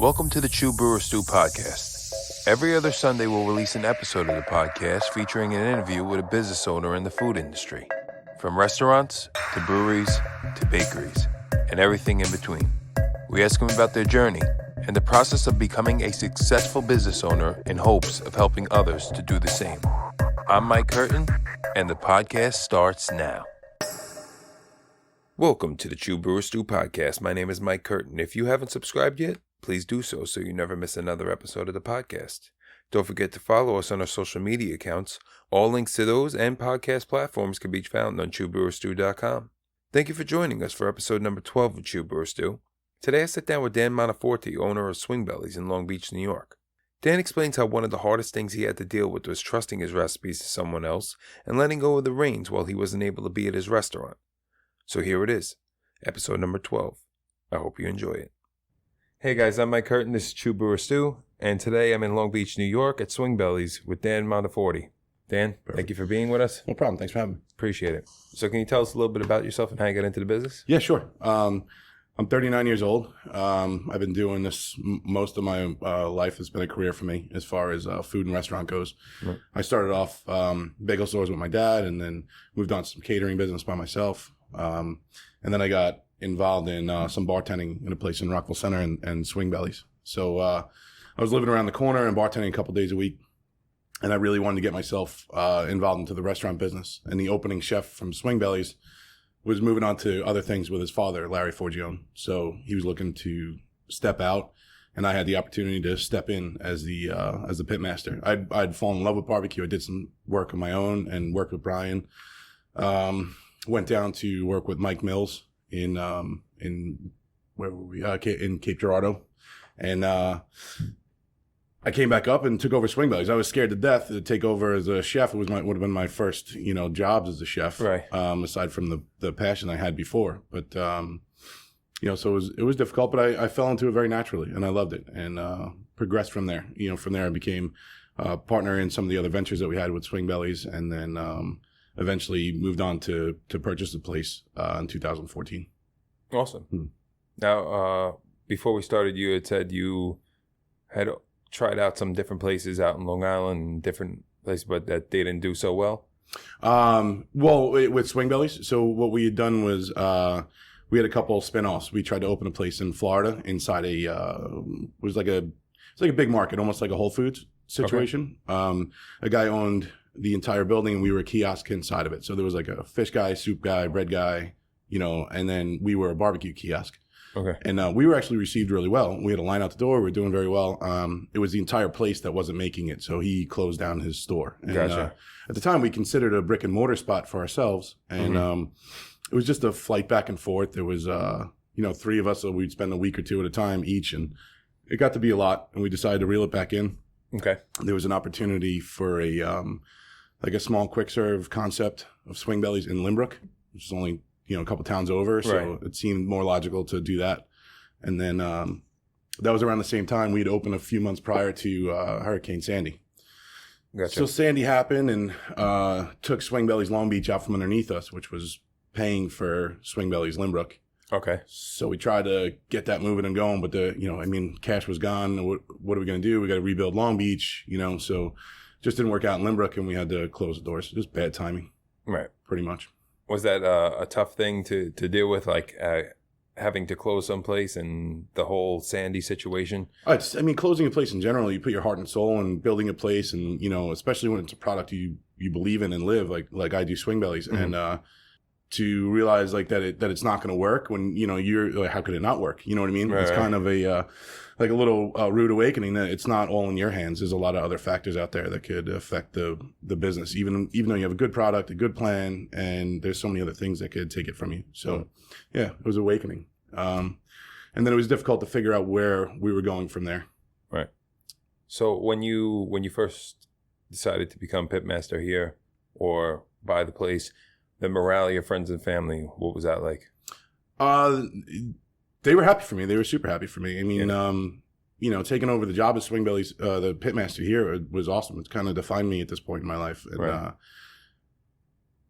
Welcome to the Chew Brewer Stew podcast. Every other Sunday, we'll release an episode of the podcast featuring an interview with a business owner in the food industry. From restaurants, to breweries, to bakeries, and everything in between. We ask them about their journey and the process of becoming a successful business owner in hopes of helping others to do the same. I'm Mike Curtin, and the podcast starts now. Welcome to the Chew Brewer Stew podcast. My name is Mike Curtin. If you haven't subscribed yet, please do so you never miss another episode of the podcast. Don't forget to follow us on our social media accounts. All links to those and podcast platforms can be found on chewbrewerstew.com. Thank you for joining us for episode number 12 of Chew Brewer Stew. Today I sit down with Dan Monteforte, owner of Swingbellys in Long Beach, New York. Dan explains how one of the hardest things he had to deal with was trusting his recipes to someone else and letting go of the reins while he wasn't able to be at his restaurant. So here it is, episode number 12. I hope you enjoy it. Hey guys, I'm Mike Curtin. This is Chew Brewer Stew, and today I'm in Long Beach, New York at Swingbellys with Dan Monteforte. Dan, Thank you for being with us. No problem. Thanks for having me. Appreciate it. So can you tell us a little bit about yourself and how you got into the business? Yeah, sure. I'm 39 years old. I've been doing this most of my life. It's been a career for me as far as food and restaurant goes. Right. I started off bagel stores with my dad and then moved on to some catering business by myself. And then I got involved in some bartending in a place in Rockville Center and Swingbellys. So I was living around the corner and bartending a couple days a week. And I really wanted to get myself involved into the restaurant business. And the opening chef from Swingbellys was moving on to other things with his father, Larry Forgione. So he was looking to step out. And I had the opportunity to step in as the pit master. I'd fallen in love with barbecue. I did some work on my own and worked with Brian. Went down to work with Mike Mills in where were we? In Cape Girardeau, and I came back up and took over Swingbellys. I was scared to death to take over as a chef. It would have been my first jobs as a chef, right? Aside from the passion I had before, but so it was difficult, but I fell into it very naturally, and I loved it, and progressed from there. From there I became a partner in some of the other ventures that we had with Swingbellys, and then eventually moved on to purchase the place in 2014. Awesome. Now, before we started, you had said you had tried out some different places out in Long Island, different places, but that they didn't do so well. With Swingbellys, so what we had done was we had a couple of spinoffs. We tried to open a place in Florida inside it's like a big market, almost like a Whole Foods situation. Okay. A guy owned the entire building, and we were a kiosk inside of it. So there was like a fish guy, soup guy, bread guy, and then we were a barbecue kiosk. Okay. And we were actually received really well. We had a line out the door. We were doing very well. It was the entire place that wasn't making it, so he closed down his store. And, gotcha. At the time, we considered a brick and mortar spot for ourselves, and it was just a flight back and forth. There was, three of us, so we'd spend a week or two at a time each, and it got to be a lot, and we decided to reel it back in. Okay. There was an opportunity for a small quick serve concept of Swingbellys in Limbrook, which is only a couple towns over, so right. It seemed more logical to do that. And then that was around the same time we'd opened a few months prior to Hurricane Sandy. Gotcha. So Sandy happened and took Swingbellys Long Beach out from underneath us, which was paying for Swingbellys Limbrook. Okay. So we tried to get that moving and going, but cash was gone. What are we going to do? We got to rebuild Long Beach, so just didn't work out in Limbrook, and we had to close the doors. Just bad timing. Right. Pretty much. Was that a tough thing to deal with, like having to close someplace and the whole Sandy situation? Closing a place in general, you put your heart and soul in building a place, and, especially when it's a product you believe in and live, like I do Swingbellys. Mm-hmm. And to realize that it's not going to work when, you're like, how could it not work? You know what I mean? Right, it's kind of a little rude awakening that it's not all in your hands. There's a lot of other factors out there that could affect the business, even though you have a good product, a good plan, and there's so many other things that could take it from you. So yeah, it was awakening. And then it was difficult to figure out where we were going from there. Right. So when you first decided to become pitmaster here or buy the place, the morale of your friends and family, what was that like? They were happy for me. They were super happy for me. Taking over the job at Swingbellys, the pitmaster here, was awesome. It's kind of defined me at this point in my life. And, right.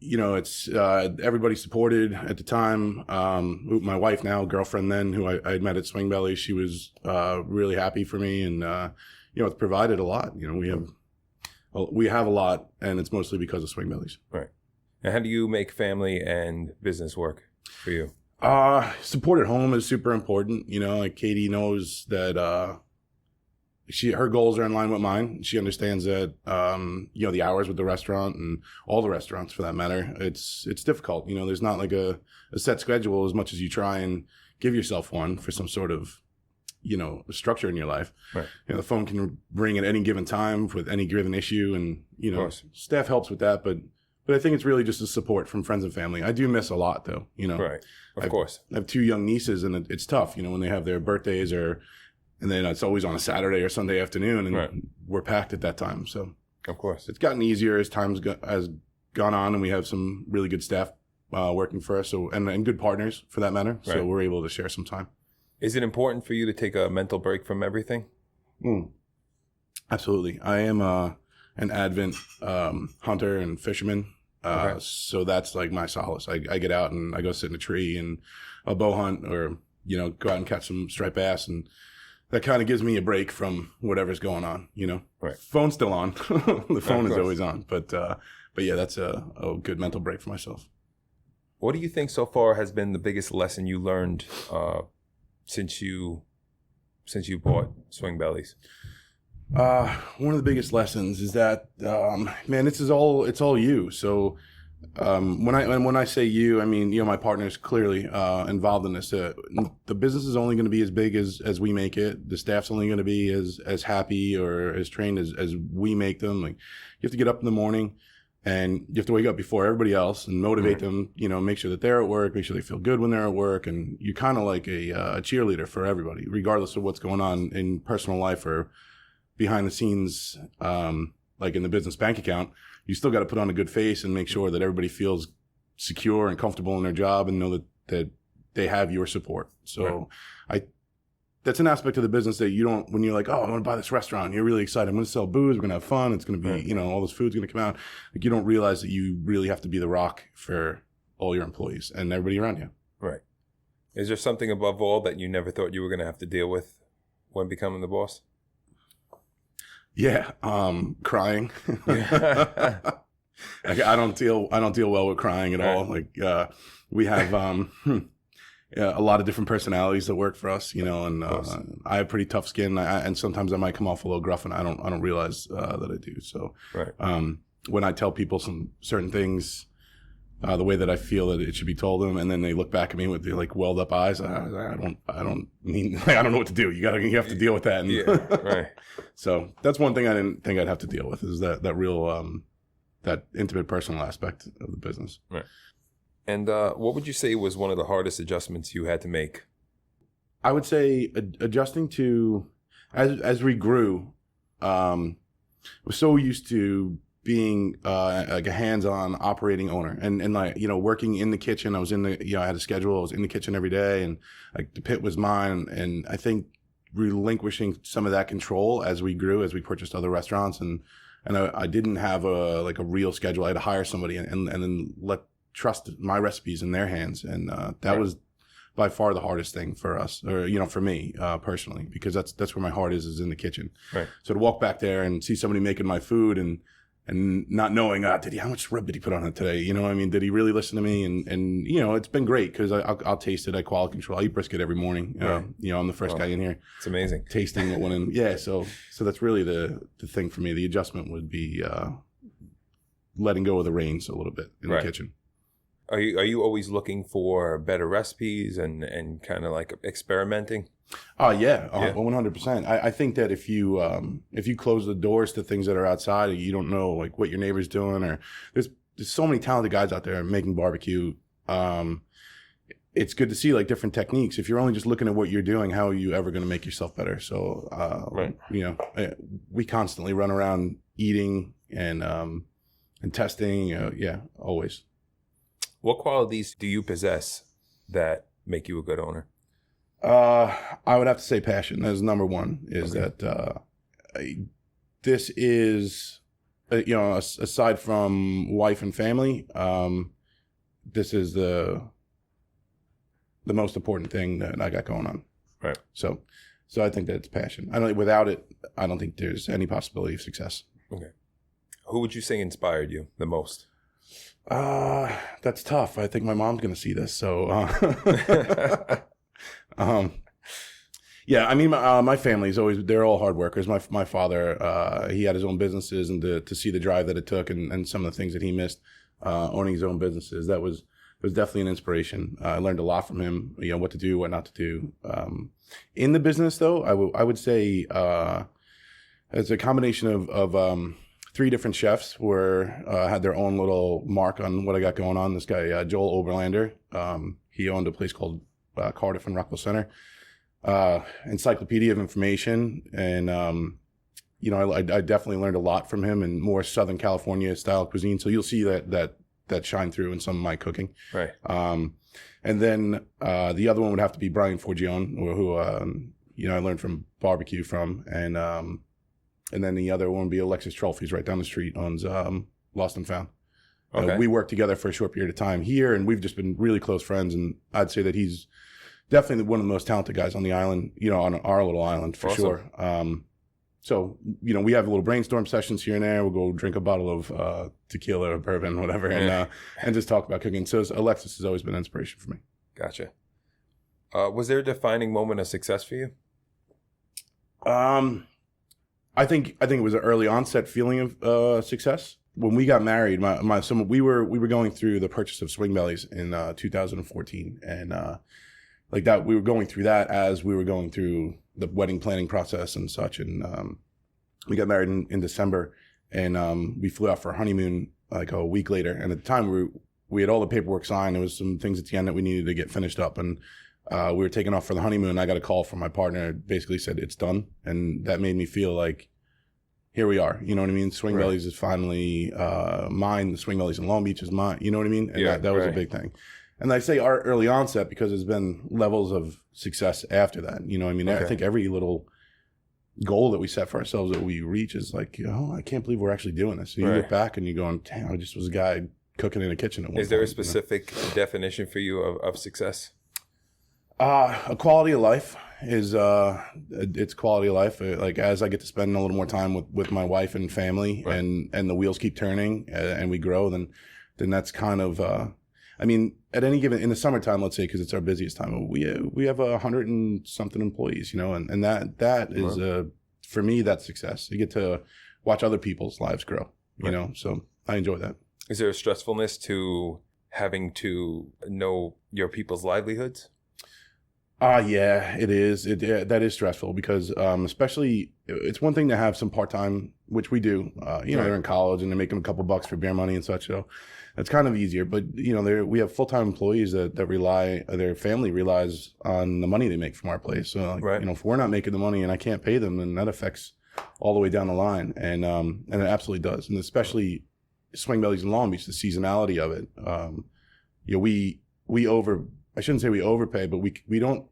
it's everybody supported at the time. My wife now, girlfriend then, who I had met at Swingbellys, she was really happy for me, and it's provided a lot. We have a lot, and it's mostly because of Swingbellys. Right. And how do you make family and business work for you? Support at home is super important. Like Katie knows that her goals are in line with mine. She understands that the hours with the restaurant and all the restaurants for that matter, it's difficult. There's not like a set schedule as much as you try and give yourself one for some sort of structure in your life. Right. The phone can ring at any given time with any given issue, and staff helps with that, but I think it's really just a support from friends and family. I do miss a lot though. Right. Of course. I have 2 young nieces, and it's tough, when they have their birthdays and then it's always on a Saturday or Sunday afternoon, and right. we're packed at that time. So of course, it's gotten easier as time has gone on, and we have some really good staff working for us, and good partners for that matter. So we're able to share some time. Is it important for you to take a mental break from everything? Absolutely. I am an avid hunter and fisherman. Okay. So that's like my solace. I get out and I go sit in a tree and I'll bow hunt, or go out and catch some striped bass, and that kind of gives me a break from whatever's going on. Right. Phone's still on. The phone is always on, but yeah, that's a good mental break for myself. What do you think so far has been the biggest lesson you learned since you bought Swingbellys? One of the biggest lessons is that, man, it's all you. So, when I say you, I mean, my partner's clearly, involved in this. The business is only going to be as big as we make it. The staff's only going to be as happy or as trained as we make them. Like, you have to get up in the morning and you have to wake up before everybody else and motivate them, make sure that they're at work, make sure they feel good when they're at work. And you're kind of like a cheerleader for everybody, regardless of what's going on in personal life or behind the scenes, like in the business bank account. You still got to put on a good face and make sure that everybody feels secure and comfortable in their job and know that they have your support. So that's an aspect of the business that you don't, when you're like, oh, I want to buy this restaurant, you're really excited. I'm going to sell booze. We're going to have fun. It's going to be, all this food's going to come out. Like, you don't realize that you really have to be the rock for all your employees and everybody around you. Right. Is there something above all that you never thought you were going to have to deal with when becoming the boss? Yeah, crying. I don't deal well with crying at all. Like, we have a lot of different personalities that work for us, and I have pretty tough skin. And sometimes I might come off a little gruff, and I don't realize that I do. So, when I tell people some certain things, the way that I feel that it should be told them, and then they look back at me with the like welled up eyes, I don't know what to do. You have to deal with that. And, so that's one thing I didn't think I'd have to deal with, is that real that intimate personal aspect of the business. Right. And what would you say was one of the hardest adjustments you had to make? I would say adjusting to, as we grew, we're so used to being like a hands-on operating owner, and like, working in the kitchen. I was in the, I had a schedule. I was in the kitchen every day, and like the pit was mine. And I think relinquishing some of that control as we grew, as we purchased other restaurants, and I didn't have a real schedule. I had to hire somebody and then trust my recipes in their hands. And that was by far the hardest thing for us, or, for me personally, because that's where my heart is in the kitchen. Right. So to walk back there and see somebody making my food and not knowing, how much rub did he put on it today? Did he really listen to me? And it's been great, because I'll taste it. I quality control. I eat brisket every morning. I'm the first guy in here. It's amazing. Tasting it so that's really the thing for me. The adjustment would be letting go of the reins a little bit in the kitchen. Are you always looking for better recipes and kind of like experimenting? Yeah, 100%. I think that if you close the doors to things that are outside, you don't know like what your neighbor's doing, or there's so many talented guys out there making barbecue. It's good to see like different techniques. If you're only just looking at what you're doing, how are you ever going to make yourself better? So, we constantly run around eating and testing. Always. What qualities do you possess that make you a good owner? I would have to say passion. That's number one, is that this is aside from wife and family, this is the most important thing that I got going on. Right. So I think that it's passion. Without it, I don't think there's any possibility of success. Okay. Who would you say inspired you the most? That's tough. I think my mom's going to see this. So, yeah, I mean, my family's they're all hard workers. My father, he had his own businesses, and to see the drive that it took and some of the things that he missed, owning his own businesses, that was definitely an inspiration. I learned a lot from him, what to do, what not to do. In the business though, I would say, it's a combination of 3 different chefs had their own little mark on what I got going on. This guy, Joel Oberlander, he owned a place called Cardiff and Rockville Center. Encyclopedia of information, and I definitely learned a lot from him, and more Southern California style cuisine. So you'll see that shine through in some of my cooking. Right. And then the other one would have to be Brian Forgione, who I learned from barbecue from, and then the other one would be Alexis Trolfies, right down the street, owns Lost and Found. Okay. We worked together for a short period of time here, and we've just been really close friends. And I'd say that he's definitely one of the most talented guys on the island, on our little island, for awesome. sure. So, we have little brainstorm sessions here and there. We'll go drink a bottle of tequila or bourbon, whatever, and just talk about cooking. So Alexis has always been an inspiration for me. Gotcha. Was there a defining moment of success for you? I think it was an early onset feeling of success. When we got married, we were going through the purchase of Swingbellys in 2014, and like that, we were going through that as we were going through the wedding planning process and such. And we got married in December, and we flew out for a honeymoon like a week later. And at the time, we had all the paperwork signed. There was some things at the end that we needed to get finished up, and we were taking off for the honeymoon. I got a call from my partner, basically said it's done, and that made me feel like, here we are. You know what I mean? Swingbellys Right. is finally mine. The Swingbellys in Long Beach is mine. You know what I mean? And that was a big thing. And I say our early onset because there's been levels of success after that. You know what I mean? Okay. I think every little goal that we set for ourselves that we reach is like, I can't believe we're actually doing this. So you look back and you're going, damn, I just was a guy cooking in a kitchen at one point. Is there a specific definition for you of success? A quality of life is it's quality of life. Like, as I get to spend a little more time with my wife and family, Right. and the wheels keep turning and we grow, then that's kind of I mean, at any given, in the summertime, let's say, because it's our busiest time, we have 100 and something employees, and that is for me, that's success. You get to watch other people's lives grow, so I enjoy that. Is there a stressfulness to having to know your people's livelihoods? Yeah, it is. That is stressful because, especially, it's one thing to have some part-time, which we do. They're in college and they're making a couple bucks for beer money and such. So it's kind of easier. But we have full-time employees that rely, their family relies on the money they make from our place. So if we're not making the money and I can't pay them, then that affects all the way down the line, and it absolutely does. And especially Swingbellys in Long Beach, the seasonality of it. I shouldn't say we overpay, but we don't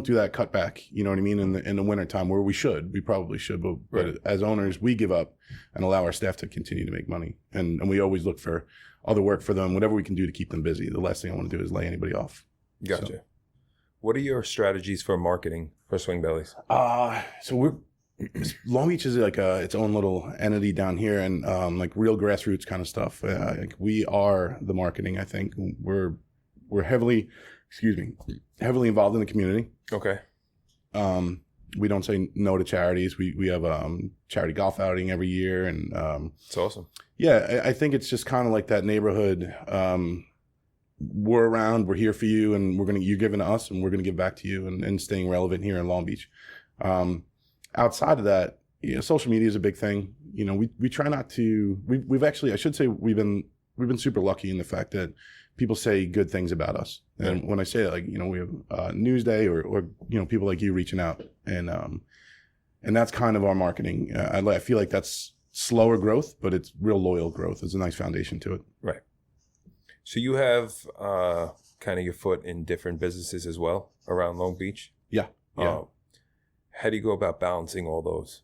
do that cutback, you know what I mean, in the winter time, where we probably should, but as owners, we give up and allow our staff to continue to make money. And we always look for other work for them, whatever we can do to keep them busy. The last thing I want to do is lay anybody off. Gotcha. So. What are your strategies for marketing for Swingbellys? So Long Beach is like its own little entity down here, and like real grassroots kind of stuff. We are the marketing. I think we're heavily involved in the community. Okay. We don't say no to charities. We have charity golf outing every year, and it's awesome. Yeah, I think it's just kind of like that neighborhood. We're around. We're here for you, and you're giving to us, and we're gonna give back to you, and staying relevant here in Long Beach. Outside of that, social media is a big thing. We try not to. We've actually, I should say, we've been super lucky in the fact that people say good things about us. And when I say that, we have Newsday or people like you reaching out, and that's kind of our marketing. I feel like that's slower growth, but it's real loyal growth. It's a nice foundation to it. Right. So you have kind of your foot in different businesses as well around Long Beach? Yeah. How do you go about balancing all those?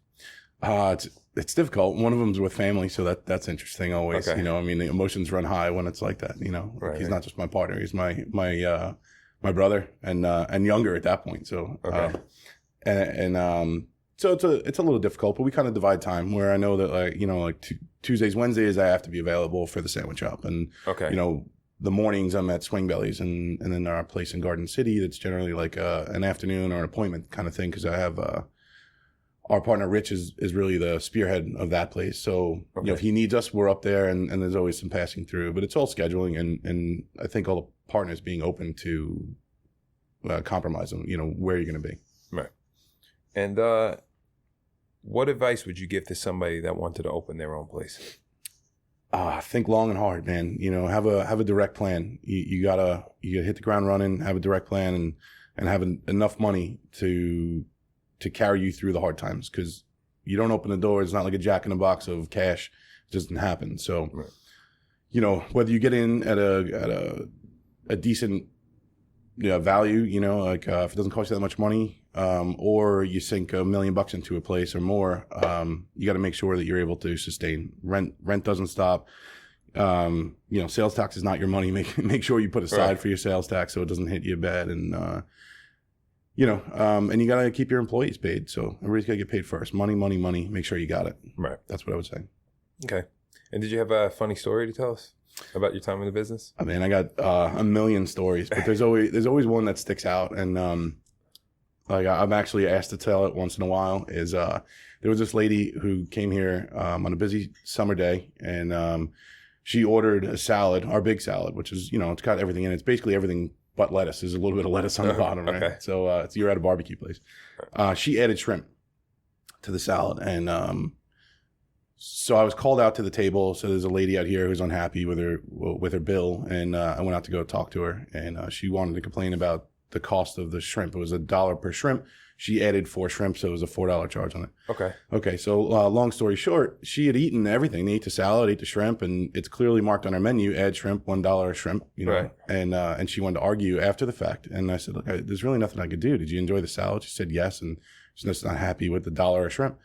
It's difficult. One of them's with family, so that's interesting always. Okay. I mean, the emotions run high when it's like that. Right, He's right. not just my partner; he's my brother and younger at that point. So Okay. so it's a little difficult, but we kind of divide time where I know that Tuesdays, Wednesdays I have to be available for the sandwich shop, and Okay. the mornings I'm at Swingbellys, and then our place in Garden City that's generally like an afternoon or an appointment kind of thing because I have our partner Rich is really the spearhead of that place. So if he needs us, we're up there, and there's always some passing through. But it's all scheduling, and I think all the partners being open to compromise on where you're going to be. Right. And what advice would you give to somebody that wanted to open their own place? Think long and hard, man. Have a direct plan. You gotta hit the ground running. Have a direct plan and have enough money to carry you through the hard times, because you don't open the door. It's not like a jack in a box of cash. It doesn't happen. So, right. Whether you get in at a decent value, if it doesn't cost you that much money, or you sink $1 million into a place or more, you got to make sure that you're able to sustain. Rent doesn't stop. Sales tax is not your money. Make sure you put aside for your sales tax so it doesn't hit you bad, and and you got to keep your employees paid. So everybody's got to get paid first. Money. Make sure you got it. Right. That's what I would say. Okay. And did you have a funny story to tell us about your time in the business? I mean, I got a million stories, but there's always one that sticks out, and I'm actually asked to tell it once in a while. Is there was this lady who came here on a busy summer day, and she ordered a salad, our big salad, which is it's got everything in it. It's basically everything but lettuce. There's a little bit of lettuce on the bottom, right? Okay. So you're at a barbecue place. She added shrimp to the salad, and so I was called out to the table. So there's a lady out here who's unhappy with her bill, and I went out to go talk to her, and she wanted to complain about the cost of the shrimp. It was $1 per shrimp. She added 4 shrimp, so it was a $4 charge on it. Okay. So long story short, she had eaten everything. They ate the salad, ate the shrimp, and it's clearly marked on her menu: add shrimp, $1 a shrimp. Right. And she wanted to argue after the fact. And I said, look, there's really nothing I could do. Did you enjoy the salad? She said yes, and she's just not happy with the $1 a shrimp.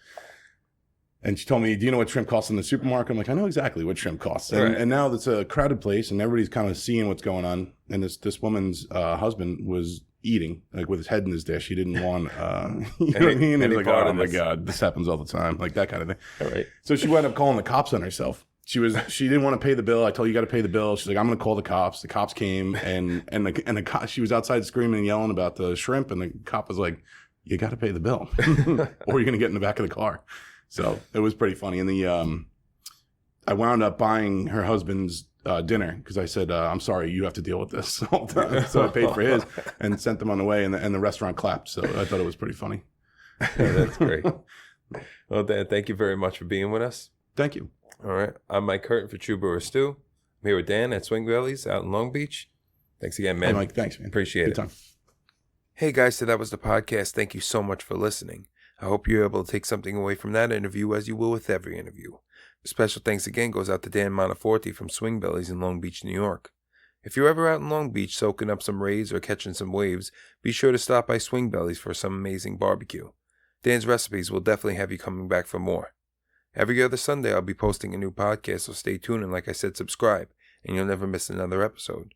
And she told me, do you know what shrimp costs in the supermarket? I'm like, I know exactly what shrimp costs. And now it's a crowded place, and everybody's kind of seeing what's going on. And this woman's husband was eating, like with his head in his dish. He didn't want, you know what I mean? And he's like, oh my God, this happens all the time. Like that kind of thing. All right. So she wound up calling the cops on herself. She didn't want to pay the bill. I told her, you got to pay the bill. She's like, I'm going to call the cops. The cops came, and the cop, she was outside screaming and yelling about the shrimp. And the cop was like, you got to pay the bill or you're going to get in the back of the car. So it was pretty funny. And I wound up buying her husband's dinner because I said, I'm sorry, you have to deal with this all the time. So I paid for his and sent them on the way, and the restaurant clapped. So I thought it was pretty funny. Yeah, that's great. Well, Dan, thank you very much for being with us. Thank you. All right. I'm Mike Curtin for True Brewer Stew. I'm here with Dan at Swingbellys out in Long Beach. Thanks again, man. Hey, Mike, thanks, man. Appreciate Good it. time. Hey, guys, so that was the podcast. Thank you so much for listening. I hope you're able to take something away from that interview, as you will with every interview. Special thanks again goes out to Dan Monteforte from Swingbellys in Long Beach, New York. If you're ever out in Long Beach soaking up some rays or catching some waves, be sure to stop by Swingbellys for some amazing barbecue. Dan's recipes will definitely have you coming back for more. Every other Sunday, I'll be posting a new podcast, so stay tuned, and like I said, subscribe, and you'll never miss another episode.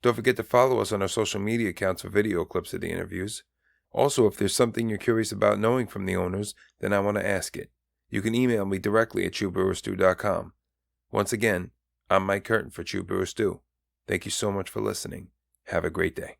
Don't forget to follow us on our social media accounts for video clips of the interviews. Also, if there's something you're curious about knowing from the owners, then I want to ask it. You can email me directly at truebrewerstew.com. Once again, I'm Mike Curtin for True Brewer Stew. Thank you so much for listening. Have a great day.